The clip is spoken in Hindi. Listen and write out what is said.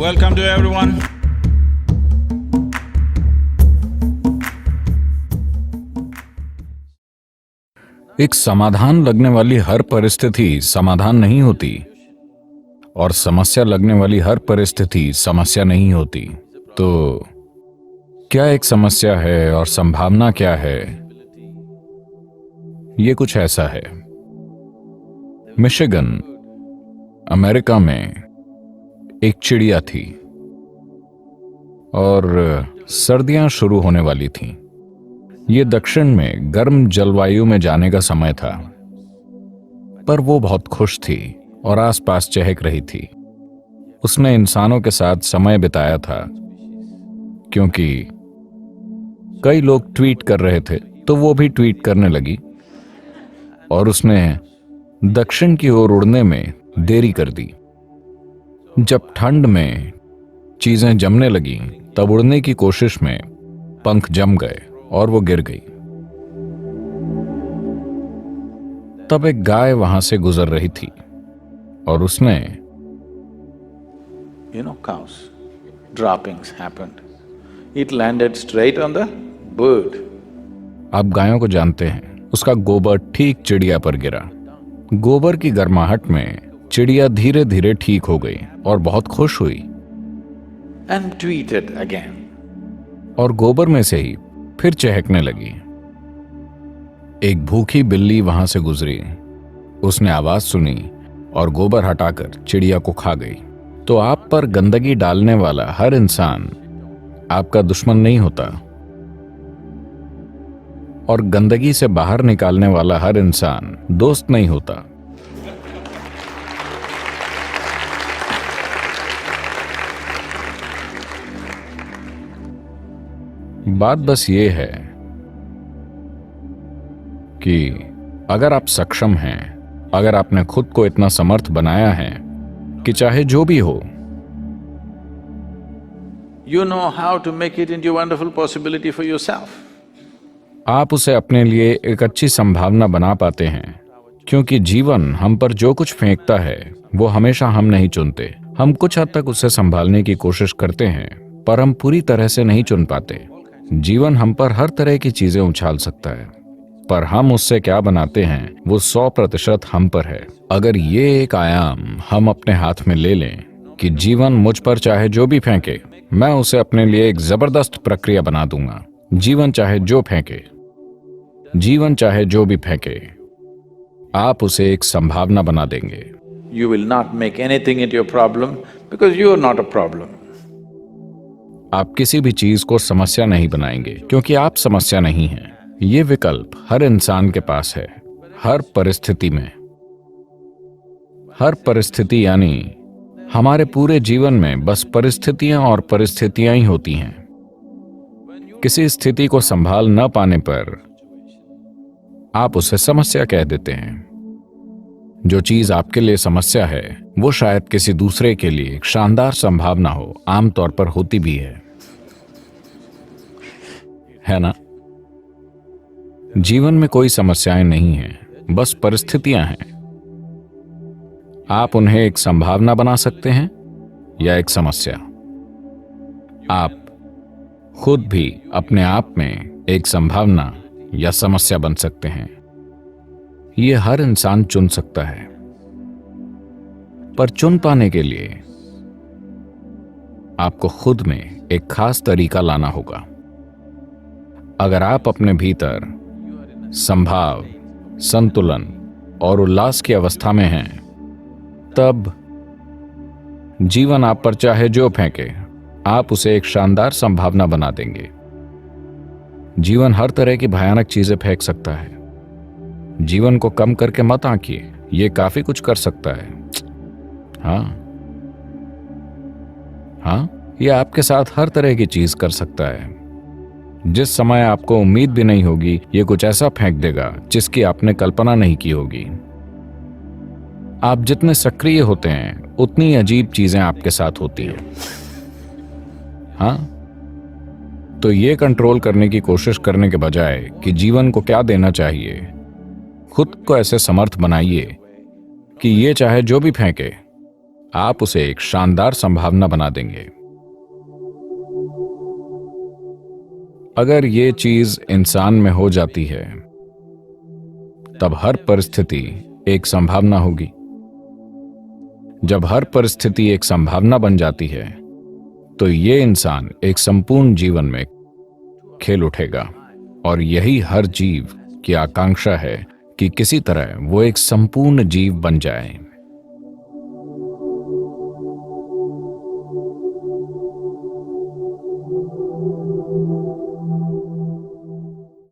Welcome to everyone. एक समाधान लगने वाली हर परिस्थिति समाधान नहीं होती और समस्या लगने वाली हर परिस्थिति समस्या नहीं होती। तो क्या एक समस्या है और संभावना क्या है? ये कुछ ऐसा है। मिशिगन, अमेरिका में एक चिड़िया थी और सर्दियां शुरू होने वाली थीं। ये दक्षिण में गर्म जलवायु में जाने का समय था, पर वो बहुत खुश थी और आसपास चहक रही थी। उसने इंसानों के साथ समय बिताया था, क्योंकि कई लोग ट्वीट कर रहे थे तो वो भी ट्वीट करने लगी, और उसने दक्षिण की ओर उड़ने में देरी कर दी। जब ठंड में चीजें जमने लगीं, तब उड़ने की कोशिश में पंख जम गए और वो गिर गई। तब एक गाय वहां से गुजर रही थी और उसने Cows, droppings happened. It landed straight on the bird. आप गायों को जानते हैं, उसका गोबर ठीक चिड़िया पर गिरा। गोबर की गर्माहट में चिड़िया धीरे धीरे ठीक हो गई और बहुत खुश हुई। And tweeted again. और गोबर में से ही फिर चहकने लगी। एक भूखी बिल्ली वहां से गुजरी। उसने आवाज सुनी और गोबर हटाकर चिड़िया को खा गई। तो आप पर गंदगी डालने वाला हर इंसान आपका दुश्मन नहीं होता, और गंदगी से बाहर निकालने वाला हर इंसान दोस्त नहीं होता। बात बस ये है कि अगर आप सक्षम हैं, अगर आपने खुद को इतना समर्थ बनाया है कि चाहे जो भी हो, You know how to make it into a wonderful possibility for yourself. आप उसे अपने लिए एक अच्छी संभावना बना पाते हैं, क्योंकि जीवन हम पर जो कुछ फेंकता है वो हमेशा हम नहीं चुनते। हम कुछ हद तक उसे संभालने की कोशिश करते हैं, पर हम पूरी तरह से नहीं चुन पाते। जीवन हम पर हर तरह की चीजें उछाल सकता है, पर हम उससे क्या बनाते हैं वो 100% हम पर है। अगर ये एक आयाम हम अपने हाथ में ले लें कि जीवन मुझ पर चाहे जो भी फेंके, मैं उसे अपने लिए एक जबरदस्त प्रक्रिया बना दूंगा। जीवन चाहे जो फेंके, जीवन चाहे जो भी फेंके, आप उसे एक संभावना बना देंगे। You will not make anything into your problem because you are not a problem. आप किसी भी चीज को समस्या नहीं बनाएंगे, क्योंकि आप समस्या नहीं हैं। ये विकल्प हर इंसान के पास है, हर परिस्थिति में। हर परिस्थिति यानी हमारे पूरे जीवन में बस परिस्थितियां और परिस्थितियां ही होती हैं। किसी स्थिति को संभाल न पाने पर आप उसे समस्या कह देते हैं। जो चीज आपके लिए समस्या है वो शायद किसी दूसरे के लिए एक शानदार संभावना हो, आमतौर पर होती भी है ना? जीवन में कोई समस्याएं नहीं हैं, बस परिस्थितियां हैं। आप उन्हें एक संभावना बना सकते हैं या एक समस्या। आप खुद भी अपने आप में एक संभावना या समस्या बन सकते हैं। ये हर इंसान चुन सकता है, पर चुन पाने के लिए आपको खुद में एक खास तरीका लाना होगा। अगर आप अपने भीतर संभाव, संतुलन और उल्लास की अवस्था में हैं, तब जीवन आप पर चाहे जो फेंके, आप उसे एक शानदार संभावना बना देंगे। जीवन हर तरह की भयानक चीजें फेंक सकता है। जीवन को कम करके मत आंकिए, ये काफी कुछ कर सकता है। हाँ, ये आपके साथ हर तरह की चीज कर सकता है। जिस समय आपको उम्मीद भी नहीं होगी, ये कुछ ऐसा फेंक देगा जिसकी आपने कल्पना नहीं की होगी। आप जितने सक्रिय होते हैं, उतनी अजीब चीजें आपके साथ होती हैं। हाँ, तो ये कंट्रोल करने की कोशिश करने के बजाय कि जीवन को क्या देना चाहिए, खुद को ऐसे समर्थ बनाइए कि ये चाहे जो भी फेंके, आप उसे एक शानदार संभावना बना देंगे। अगर ये चीज इंसान में हो जाती है, तब हर परिस्थिति एक संभावना होगी। जब हर परिस्थिति एक संभावना बन जाती है, तो ये इंसान एक संपूर्ण जीवन में खेल उठेगा। और यही हर जीव की आकांक्षा है कि किसी तरह वो एक संपूर्ण जीव बन जाए।